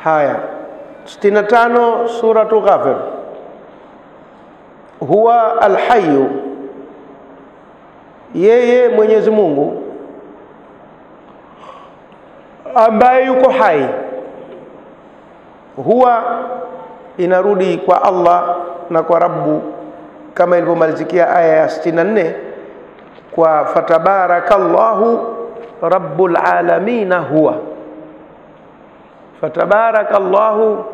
Haya, 65 Suratul Ghafir. Huwa al-hayyu, yeye Mwenyezi Mungu ambaye yuko hai. Huwa inarudi kwa Allah na kwa Rabbu, kama ilivyomalizikia aya ya 64 kwa fatabarakallahu rabbul alamin. Huwa fatabarakallahu,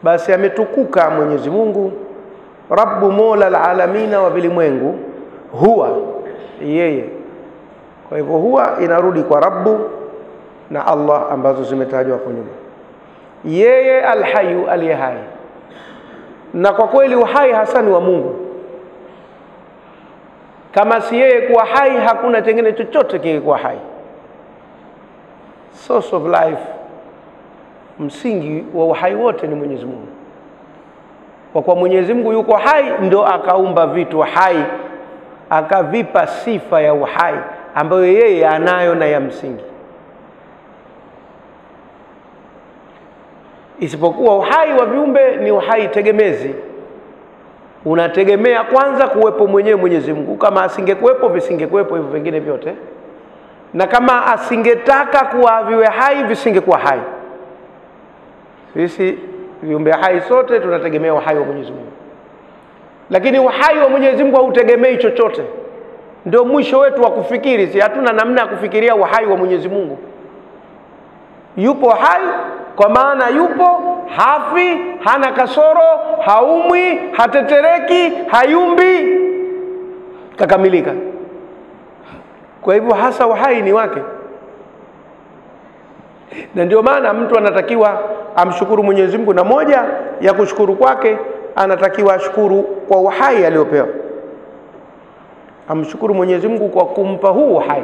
basi ametukuka Mwenyezi Mungu, Rabbu mola alalamin, wa vilimwengu. Huwa yeye. Kwa hivyo huwa inarudi kwa Rabbu na Allah ambazo zimetajwa hapo nyuma. Yeye alhayu, aliye hai. Na kwa kweli uhai hasa ni wa Mungu. Kama si yeye kuwa hai, hakuna kingine chochote kingekuwa hai. Source of life, msingi wa uhai wote ni Mwenyezi Mungu. Kwa kuwa Mwenyezi Mungu yuko hai, ndio akaumba vitu hai, akavipa sifa ya uhai ambayo yeye anayo na ya msingi. Isipokuwa uhai wa viumbe ni uhai tegemezi, unategemea kwanza kuwepo mwenyewe Mwenyezi Mungu. Kama asingekuwepo, visingekuwepo hivyo vingine vyote, na kama asingetaka kuwa viwe hai, visingekuwa hai. Sisi viumbe hai sote tunategemea uhai wa Mwenyezi Mungu, lakini uhai wa Mwenyezi Mungu hautegemei chochote. Ndio mwisho wetu wa kufikiri. Si hatuna namna ya kufikiria uhai wa Mwenyezi Mungu. Yupo hai kwa maana yupo, hafi, hana kasoro, haumwi, hatetereki, hayumbi, kakamilika. Kwa hivyo hasa uhai ni wake, na ndio maana mtu anatakiwa amshukuru Mwenyezi Mungu, na moja ya kushukuru kwake anatakiwa ashukuru kwa uhai aliopewa. Amshukuru Mwenyezi Mungu kwa kumpa huu uhai.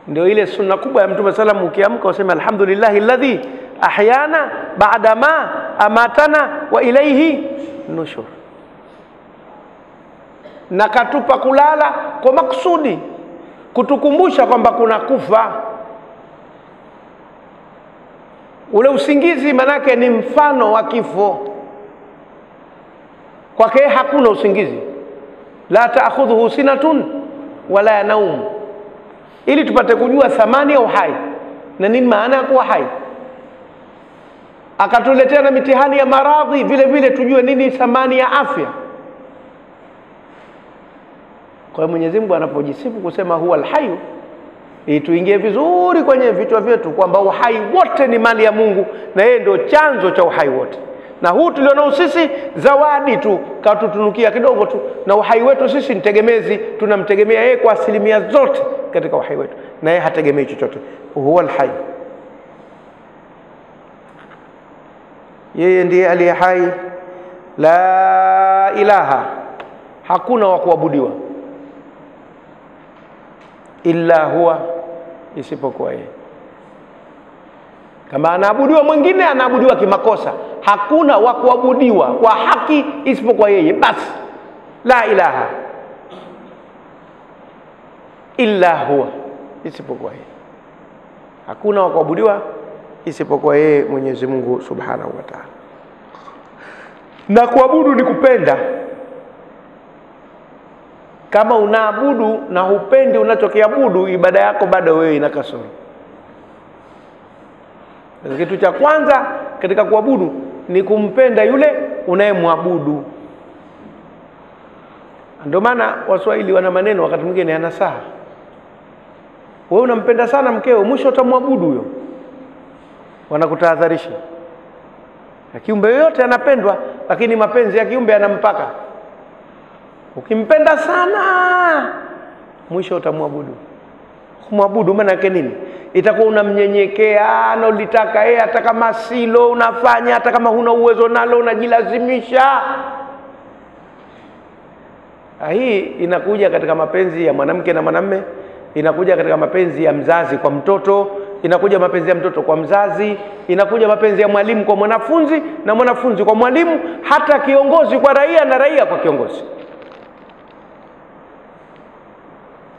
Ndio ile sunna kubwa ya Mtume sallam, ukiamka useme alhamdulillahi alladhi ahyana ba'da ma amatana wa ilayhi nushur. Na katupa kulala kwa maksudi, kutukumbusha kwamba kuna kufa. Ule usingizi manake ni mfano wa kifo. Kwake hakuna usingizi, la ta'khudhuhu sinatun wala yanaum, ili tupate kujua thamani ya uhai na nini maana ya kuwa hai. Akatuletea na mitihani ya maradhi vile vile, tujue nini thamani ya afya. Kwa Mwenyezi Mungu anapojisifu kusema huwa alhayu, tuingie vizuri kwenye vichwa vyetu kwamba uhai wote ni mali ya Mungu, na yeye ndio chanzo cha uhai wote. Na huu tulionao sisi zawadi tu, katutunukia kidogo tu, na uhai wetu sisi ni tegemezi. Tunamtegemea yeye kwa asilimia zote katika uhai wetu, na yeye hategemei chochote. Huwa alhai, yeye ndiye aliye hai. La ilaha, hakuna wa kuabudiwa, illa huwa, isipokuwa yeye. Kama anaabudiwa mwingine, anaabudiwa kimakosa. Hakuna wa kuabudiwa kwa haki isipokuwa yeye basi. La ilaha illa huwa, isipokuwa yeye. Hakuna wa kuabudiwa isipokuwa yeye Mwenyezi Mungu Subhanahu wa Ta'ala. Na kuabudu ni kupenda. Kama unaabudu na hupendi unachokiabudu, ibada yako bado wewe ina kasoro. Kitu cha kwanza katika kuabudu ni kumpenda yule unayemwabudu. Ndio maana Waswahili wana maneno wakati mwingine yanasaha. Wewe unampenda sana mkeo, mwisho utamwabudu huyo. Wanakutahadharisha. Kiumbe yote anapendwa, lakini mapenzi ya kiumbe yana mpaka. Ukimpenda sana, mwisho utamwabudu. Kumwabudu maana yake nini? Itakuwa unamnyenyekea na ulitaka yeye, hata kama silo unafanya, hata kama huna uwezo nalo unajilazimisha. Hii inakuja katika mapenzi ya mwanamke na mwanamume, inakuja katika mapenzi ya mzazi kwa mtoto, inakuja mapenzi ya mtoto kwa mzazi, inakuja mapenzi ya mwalimu kwa mwanafunzi na mwanafunzi kwa mwalimu, hata kiongozi kwa raia na raia kwa kiongozi.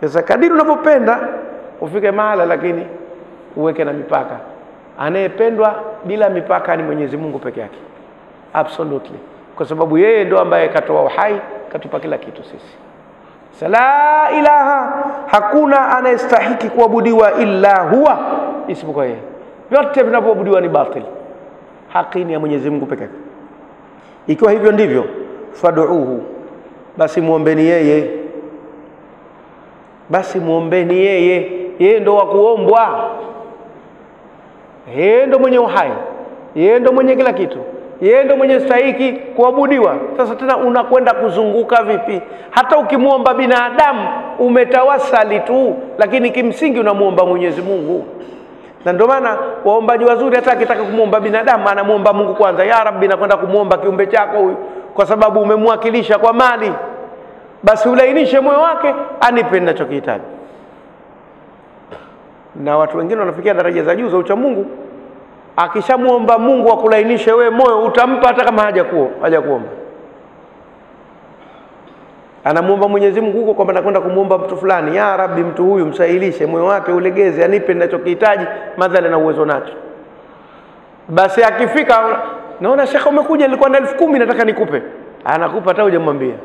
Sasa kadiri unavyopenda ufike mahala, lakini uweke na mipaka. Anayependwa bila mipaka ni Mwenyezi Mungu peke yake, absolutely, kwa sababu yeye ndo ambaye katoa uhai, katupa kila kitu sisi. La ilaha, hakuna anayestahiki kuabudiwa illa huwa, isipokuwa yeye. Vyote vinavyoabudiwa ni batili, haki ni ya Mwenyezi Mungu peke yake. Ikiwa hivyo ndivyo, fad'uhu, basi muombeni yeye, basi muombeni yeye. Yeye ndo wa kuombwa, yeye ndo mwenye uhai, yeye ndo mwenye kila kitu, yeye ndo mwenye stahiki kuabudiwa. Sasa tena unakwenda kuzunguka vipi? Hata ukimuomba binadamu umetawasali tu, lakini kimsingi unamuomba Mwenyezi Mungu. Na ndio maana waombaji wazuri hata akitaka kumuomba binadamu anamuomba Mungu kwanza. Ya Rabbi, nakwenda kumuomba kiumbe chako huyu kwa sababu umemwakilisha kwa mali, basi ulainishe moyo wake anipe ninachokihitaji. Na watu wengine wanafikia daraja za juu za ucha Mungu, akishamuomba Mungu akulainishe wewe moyo, utampa hata kama hajakuomba. Anamuomba Mwenyezi Mungu huko kwamba nakwenda kumuomba mtu fulani, ya Rabbi, mtu huyu msahilishe moyo wake, ulegeze, anipe ninachokihitaji madhali na uwezo nacho. Basi akifika, naona shekhe umekuja, nilikuwa na 10,000 nataka nikupe, anakupa hata hujamwambia.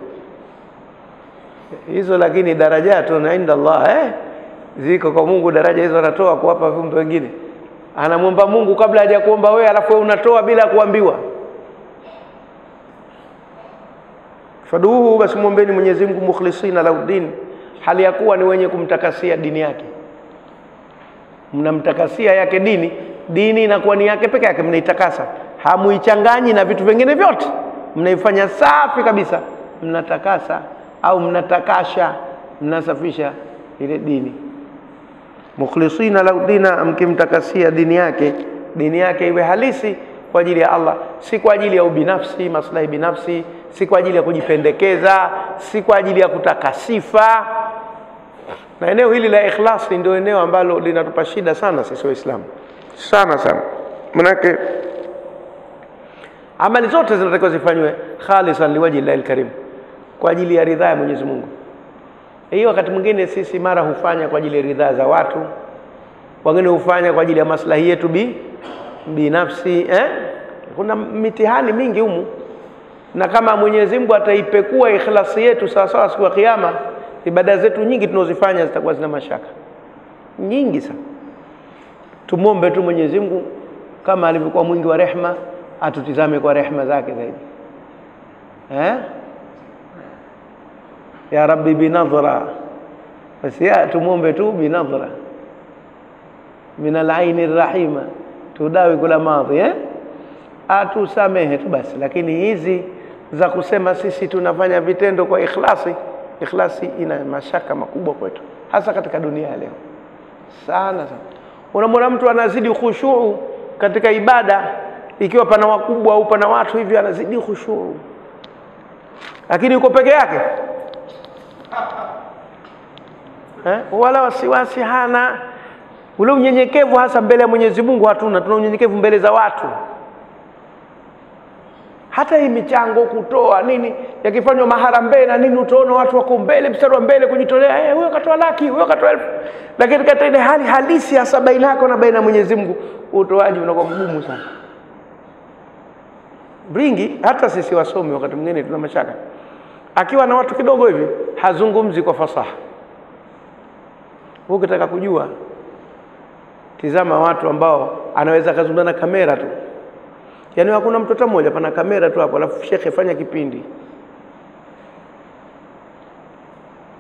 Hizo lakini daraja tu na inda Allah, ziko kwa Mungu daraja hizo, anatoa kuwapa viumbe wengine. Anamuomba Mungu kabla hajakuomba wewe, alafu wewe unatoa bila kuambiwa. Faduhu, basi muombeni Mwenyezi Mungu mukhlisina laudin, hali ya kuwa ni wenye kumtakasia dini yake. Mnamtakasia yake dini inakuwa ni yake peke yake, mnaitakasa, hamuichanganyi na vitu vingine vyote, mnaifanya safi kabisa, mnatakasa au mnatakasha, mnasafisha ile dini. Mukhlisina laudina, mkimtakasia dini yake iwe halisi kwa ajili ya Allah, si kwa ajili ya ubinafsi, maslahi binafsi, si kwa ajili ya kujipendekeza, si kwa ajili ya kutaka sifa. Na eneo hili la ikhlasi ndio eneo ambalo linatupa shida sana sisi Waislamu, sana. Manake amali zote zinatakiwa zifanywe khalisan liwaji Allahil karim, kwa ajili ya ridhaa ya Mwenyezi Mungu. Hiyo wakati mwingine sisi mara hufanya kwa ajili ya ridhaa za watu, wengine hufanya kwa ajili ya maslahi yetu binafsi. Kuna mitihani mingi humu, na kama Mwenyezi Mungu ataipekua ikhlasi yetu sawa sawa siku ya Kiyama, ibada zetu nyingi tunazofanya zitakuwa zina mashaka nyingi sana. Tumuombe tu Mwenyezi Mungu kama alivyokuwa mwingi wa rehema, atutizame kwa rehema zake zaidi. Ya Rabbi binadhra, basi tumuombe tu binadhra min al-aini rahima tudawi kula madhi, atusamehe tu basi. Lakini hizi za kusema sisi tunafanya vitendo kwa ikhlasi ina mashaka makubwa kwetu, hasa katika dunia ya leo sana. Unamwona mtu anazidi khushu katika ibada, ikiwa pana wakubwa au pana watu hivi, anazidi khushu, lakini yuko peke yake, wala wasiwasi hana. Ule unyenyekevu hasa mbele ya Mwenyezi Mungu hatuna, tuna unyenyekevu mbele za watu. Hata hii michango kutoa nini, yakifanywa maharambee na nini, utaona watu wako mbele, mstari wa mbele kujitolea, wewe katoa laki, wewe katoa 1000. Lakini katika ile hali halisi hasa baina yako na baina ya Mwenyezi Mungu, utoaji unakuwa mgumu sana. Bringi, hata sisi wasomi wakati mwingine tuna mashaka. Akiwa na watu kidogo hivi, hazungumzi kwa fasaha. Ukitaka kujua, tizama watu ambao anaweza kazungumza na kamera tu. Yaani hakuna mtoto mmoja, pana kamera tu hapo, alafu shekhe fanya kipindi,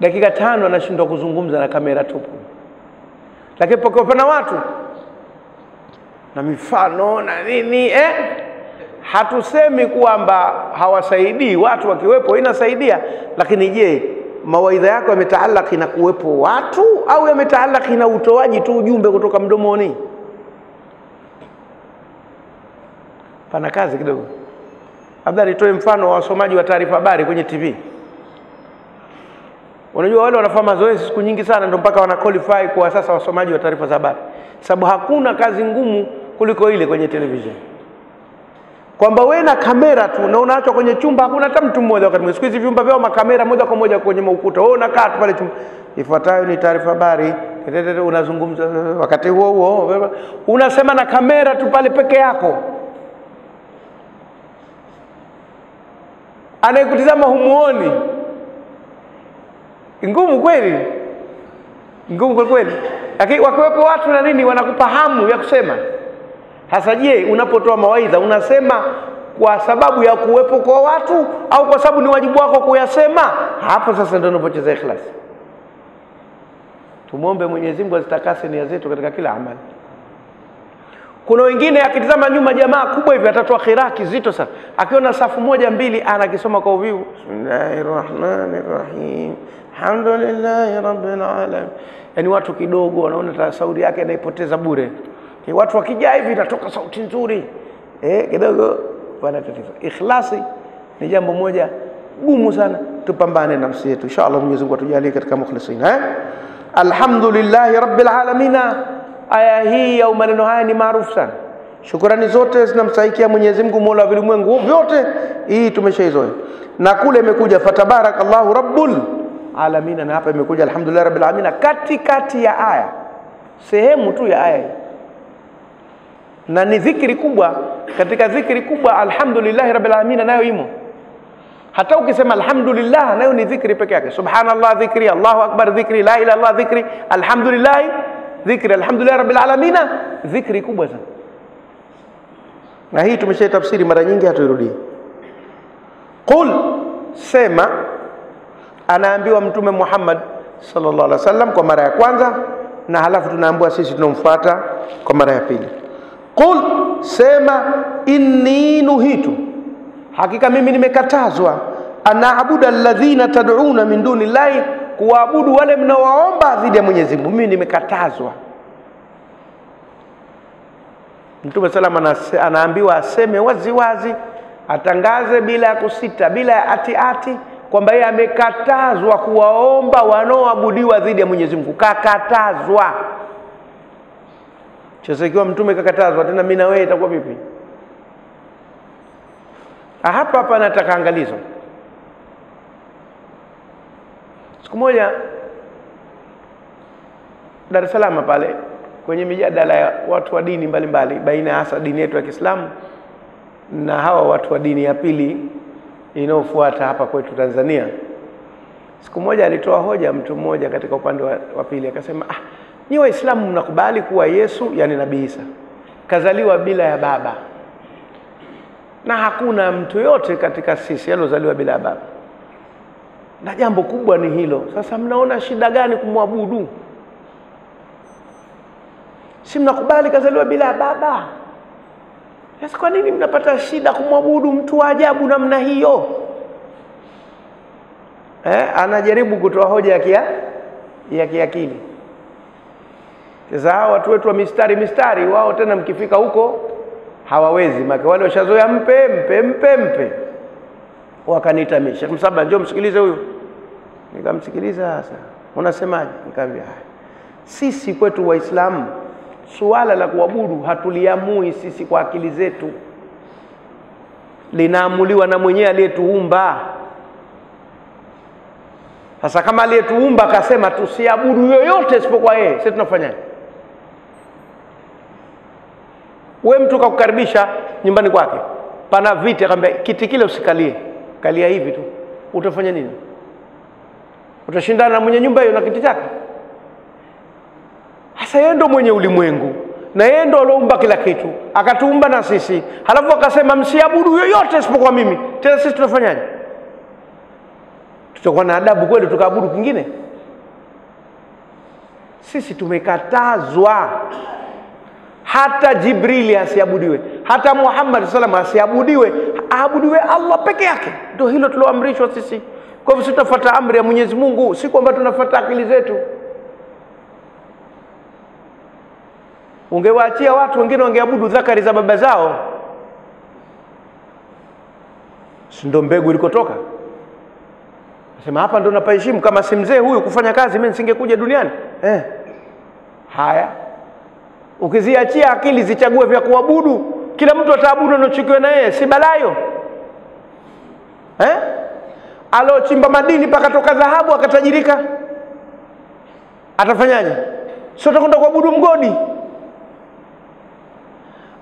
dakika 5 anashindwa kuzungumza na kamera tupu. Lakini pokea pana watu na mifano na nini, hatusemi kwamba hawasaidii watu, wakiwepo inasaidia. Lakini je, mawaidha yako yametaalaki na kuwepo watu au yametaalaki na utoaji tu ujumbe kutoka mdomoni? Pana kazi kidogo. Labda nitoe mfano wa wasomaji wa taarifa habari kwenye TV. Unajua wale wanafanya mazoezi siku nyingi sana, ndio mpaka wana qualify kwa sasa wasomaji wa taarifa za habari, sababu hakuna kazi ngumu kuliko ile kwenye television, kwamba wewe na kamera tu na unaachwa kwenye chumba, hakuna hata mtu mmoja. Wakati mwingine siku hizi vyumba vyao makamera moja kwa moja kwenye ukuta, wewe unakaa tu pale chumba. Ifuatayo ni taarifa habari unazungumza, wakati huo huo unasema na kamera tu pale peke yako, anayekutizama humuoni. Ngumu kweli, ngumu kweli. Lakini wakiwepo watu na nini wanakupa hamu ya kusema. Hasa je, unapotoa mawaidha unasema kwa sababu ya kuwepo kwa watu au kwa sababu ni wajibu wako kuyasema? Hapo sasa ndio unapocheza ikhlas. Tumuombe Mwenyezi Mungu azitakase nia zetu katika kila amali. Kuna wengine akitazama nyuma jamaa kubwa hivi atatoa khiraki zito sana, akiona safu moja mbili anakisoma kwa uvivu, Bismillahirrahmanirrahim, alhamdulillahi rabbil alamin. Yani watu kidogo wanaona sauti yake inaipoteza bure. Watu wakijaa hivi inatoka sauti nzuri, kidogo pana tatizo. Ikhlasi ni jambo moja gumu sana, tupambane na nafsi yetu. Inshallah Mwenyezi Mungu atujalie katika mukhlisin. Alhamdulillahi rabbil alamin. Aya hii au maneno haya ni maarufu sana. Shukrani zote zinamstahiki Mwenyezi Mungu Mola wa vilimwengu vyote. Hii tumeshaizoea. Na kule imekuja fatabarakallahu rabbul alamin, na hapa imekuja alhamdulillah rabbil alamin katikati ya aya, sehemu tu ya aya. Na ni dhikri kubwa, katika dhikri kubwa alhamdulillah rabbil alamin nayo imo. Hata ukisema alhamdulillah nayo ni dhikri peke yake. Subhanallah dhikri, Allahu akbar dhikri, la ilaha illallah dhikri, alhamdulillah dhikri, alhamdulillah rabbil alamin dhikri kubwa sana. Na hii tumeshaitafsiri mara nyingi, hatuirudii. Qul, sema, anaambiwa Mtume Muhammad sallallahu alaihi wasallam kwa mara ya kwanza, na halafu tunaambiwa sisi tunomfuata kwa mara ya pili. Qul, sema, inni nuhitu, hakika mimi nimekatazwa, anaabudu alladhina tad'una min dunillahi, kuabudu wale mnaowaomba dhidi ya Mwenyezi Mungu. Mimi nimekatazwa. Mtume salama anaambiwa aseme wazi wazi, atangaze bila ya kusita, bila ya ati kwamba yeye amekatazwa kuwaomba wanaoabudiwa dhidi ya Mwenyezi Mungu. Kakatazwa. Sasa ikiwa Mtume kakatazwa, tena mimi na wewe itakuwa vipi? Hapa nataka angalizo. Siku moja Dar es Salaam pale kwenye mijadala ya watu wa dini mbalimbali, baina hasa dini yetu ya Kiislamu na hawa watu wa dini ya pili inayofuata hapa kwetu Tanzania. Siku moja alitoa hoja mtu mmoja katika upande wa pili, akasema ni Waislamu mnakubali kuwa Yesu, yani Nabii Isa, kazaliwa bila ya baba, na hakuna mtu yote katika sisi aliyozaliwa bila ya baba, na jambo kubwa ni hilo. Sasa mnaona shida gani kumwabudu? Si mnakubali kazaliwa bila ya baba? Sasa kwa nini mnapata shida kumwabudu mtu wa ajabu namna hiyo? Anajaribu kutoa hoja ya kiakili. Sasa watu wetu wa mistari wao tena mkifika huko hawawezi, maana wale washazoea mpe. Wakaniita mimi, Sheikh Msaba, njoo msikilize huyu. Nikamsikiliza. Sasa unasemaje? Nikamwambia sisi kwetu Waislamu suala la kuabudu hatuliamui sisi kwa akili zetu, linaamuliwa na mwenyewe aliyetuumba. Sasa kama aliyetuumba akasema tusiabudu yoyote isipokuwa yeye, sisi tunafanyaje? Wewe mtu kakukaribisha nyumbani kwake, pana viti, akamwambia kiti kile usikalie, kalia hivi tu, utafanya nini? Utashindana na mwenye nyumba hiyo na kiti chake? Sasa yeye ndo mwenye ulimwengu, na yeye ndo aliumba kila kitu, akatuumba na sisi, halafu akasema msiabudu yoyote isipokuwa mimi. Tena sisi tunafanyaje? Tutakuwa na adabu kweli tukaabudu kingine? Sisi tumekatazwa. Hata Jibrili asiabudiwe, hata Muhammad sallallahu alaihi wasallam asiabudiwe, aabudiwe Allah peke yake. Ndio hilo tuloamrishwa sisi. Kwa hivyo tutafuata amri ya Mwenyezi Mungu, si kwamba tunafuata akili zetu. Ungewaachia watu wengine wangeabudu dhakari za baba zao, si ndio mbegu ilikotoka? Nasema hapa ndio napaheshimu, kama si mzee huyu kufanya kazi mimi nisingekuja duniani. Haya, ukiziachia akili zichague vya kuabudu, kila mtu ataabudu anachokiwa na yeye, si balayo? Alochimba madini paka toka dhahabu akatajirika, atafanyaje? sio tutakwenda kuabudu mgodi.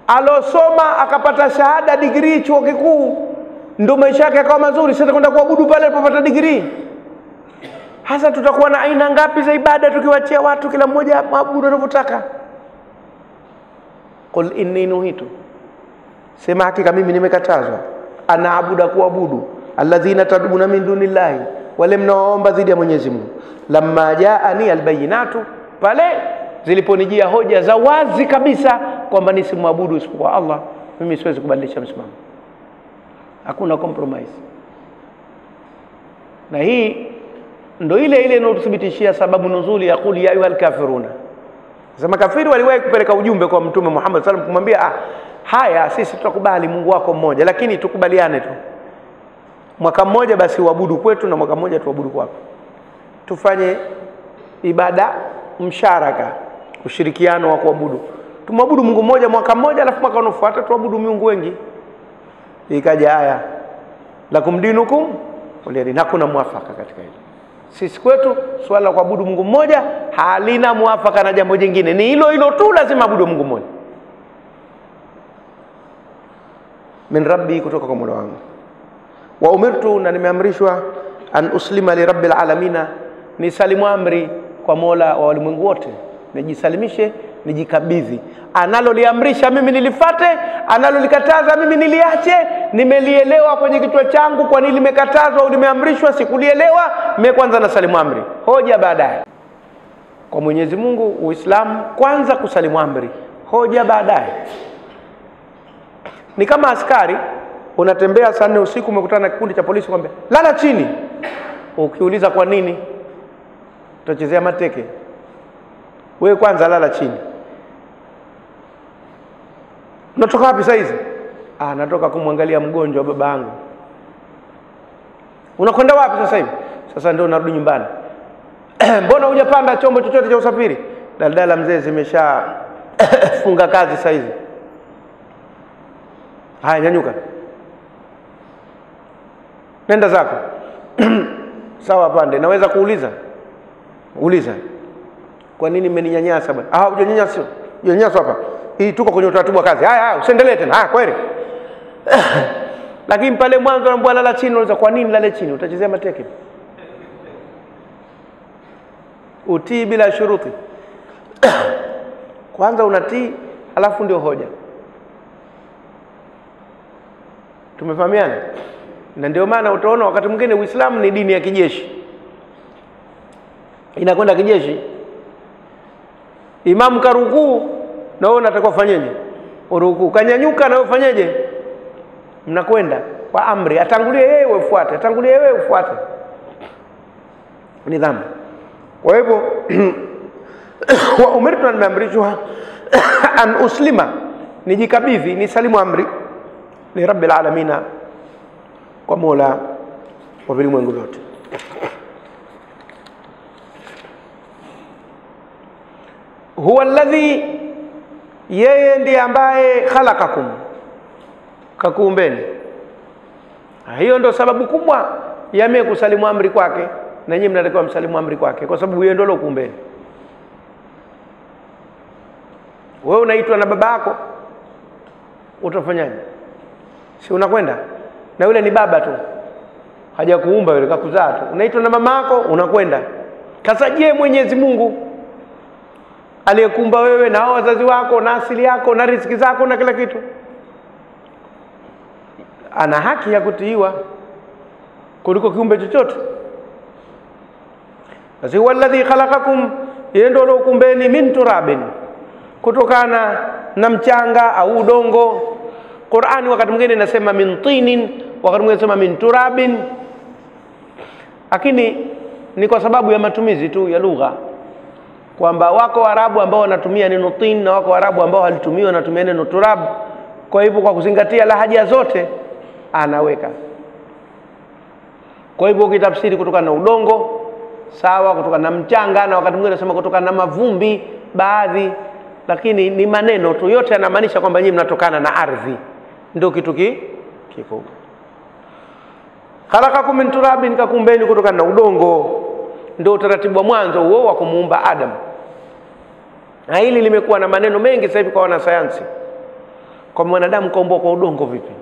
Alosoma akapata shahada degree chuo kikuu ndio maisha yake yakawa mazuri, sasa tutakwenda kuabudu pale alipopata degree. Hasa tutakuwa na aina ngapi za ibada tukiwachia watu kila mmoja maabudu anavyotaka? Qul inni nuhitu, sema hakika mimi nimekatazwa, anaabuda kuabudu alladhina tad'una min dunillahi, wale mnaoomba dhidi ya Mwenyezi Mungu. Lamma jaani albayinatu, pale ziliponijia hoja za wazi kabisa kwamba nisimwabudu isipokuwa Allah, mimi siwezi kubadilisha msimamo. Hakuna compromise. Na hii ndio ile inayotuthibitishia sababu nuzuli ya qul ya ayyuhal kafiruna. Sasa kafiri waliwahi kupeleka ujumbe kwa Mtume Muhammad sallallahu alaihi wasallam kumwambia, haya sisi tutakubali Mungu wako mmoja, lakini tukubaliane tu mwaka mmoja basi uabudu kwetu na mwaka mmoja tuabudu kwako. Tufanye ibada msharaka, ushirikiano wa kuabudu. Tumwabudu Mungu mmoja mwaka mmoja, alafu mwaka unaofuata tuabudu miungu wengi. Ikaja aya lakum dinukum waliyadin. Hakuna muafaka katika hilo. Sisi kwetu swala la kuabudu Mungu mmoja halina muafaka na jambo jingine, ni hilo hilo tu, lazima abudu Mungu mmoja. Min rabbi, kutoka kwa Mola wangu. Wa umirtu, na nimeamrishwa, an uslima li rabbil alamina, ni salimu amri kwa Mola wa walimwengu wote, nijisalimishe, nijikabidhi. Analoliamrisha mimi nilifate, analolikataza mimi niliache. Nimelielewa kwenye kichwa changu kwa nini limekatazwa au limeamrishwa, sikulielewa, mimi kwanza na salimu amri, hoja baadaye. Kwa Mwenyezi Mungu Uislamu kwanza, kusalimu amri, hoja baadaye. Ni kama askari unatembea saa 4 usiku, umekutana na kikundi cha polisi kwambia lala chini. Ukiuliza kwa nini, utachezea mateke. Wewe kwanza lala chini. Unatoka wapi saa hizi? Natoka kumwangalia mgonjwa wa babangu. Unakwenda wapi sasa hivi? Sasa ndio narudi nyumbani. Mbona hujapanda chombo chochote cha usafiri? Daladala mzee zimesha funga kazi saa hizi. Haya, nyanyuka, nenda zako. Sawa, pande. Naweza kuuliza? Uliza. Kwa nini mmeninyanyasa bwana? Hujanyanyasa. Hujanyanyasa hapa. Hii tuko kwenye utaratibu wa kazi. Haya, usiendelee tena. Kweli. Lakini pale mwanzo anaambia lala chini, unauliza kwa nini lale chini? Utachezea mateke. Utii bila shuruti. Kwanza unatii, alafu ndio hoja. Tumefahamiana? Na ndio maana utaona wakati mwingine Uislamu ni dini ya kijeshi. Inakwenda kijeshi. Imam karukuu, na wewe unatakiwa fanyeje? Urukuu. Kanyanyuka, na wewe fanyeje? Mnakwenda kwa amri, atangulie yeye ufuate, atangulie wewe ufuate. Nidhamu. Kwa hivyo wa umirtu, nimeamrishwa, an uslima, nijikabidhi, ni salimu amri, li rabbil alamina, kwa Mola wa vilimwengu vyote. Huwa alladhi, yeye ndiye ambaye khalaqakum, kakuumbeni. Hiyo ndio sababu kubwa ya mimi kusalimu amri kwake, na nyinyi mnatakiwa msalimu amri kwake, kwa sababu yeye ndio alokuumbeni. Wewe unaitwa na baba yako, utafanyaje? Si unakwenda na yule ni baba tu, hajakuumba yule, kakuzaa tu. Unaitwa na mama yako, unakwenda. Sasa je, Mwenyezi Mungu aliyekuumba wewe na wazazi wako na asili yako na riziki zako na kila kitu, ana haki ya kutiiwa kuliko kiumbe chochote. Basi huwa alladhi khalaqakum, yeye ndio alokuumbeni, min turabin, kutokana na mchanga au udongo. Qur'ani wakati mwingine inasema min tinin, wakati mwingine inasema min turabin, lakini ni kwa sababu ya matumizi tu ya lugha, kwamba wako Waarabu ambao wanatumia neno tin na wako Waarabu ambao halitumii wanatumia neno turab. Kwa hivyo kwa kuzingatia lahaja zote anaweka. Kwa hivyo ukitafsiri kutokana na udongo sawa, kutokana na mchanga, na wakati mwingine anasema kutokana na mavumbi baadhi, lakini ni maneno tu, yote yanamaanisha kwamba nyinyi mnatokana na ardhi. Ndio kitu kikubwa. Khalaqakum min turabin, kakumbeni kutokana na udongo. Ndio utaratibu wa mwanzo huo wa kumuumba Adam. Na hili limekuwa na maneno mengi sasa hivi kwa wanasayansi, kwa mwanadamu kaumbwa kwa udongo vipi.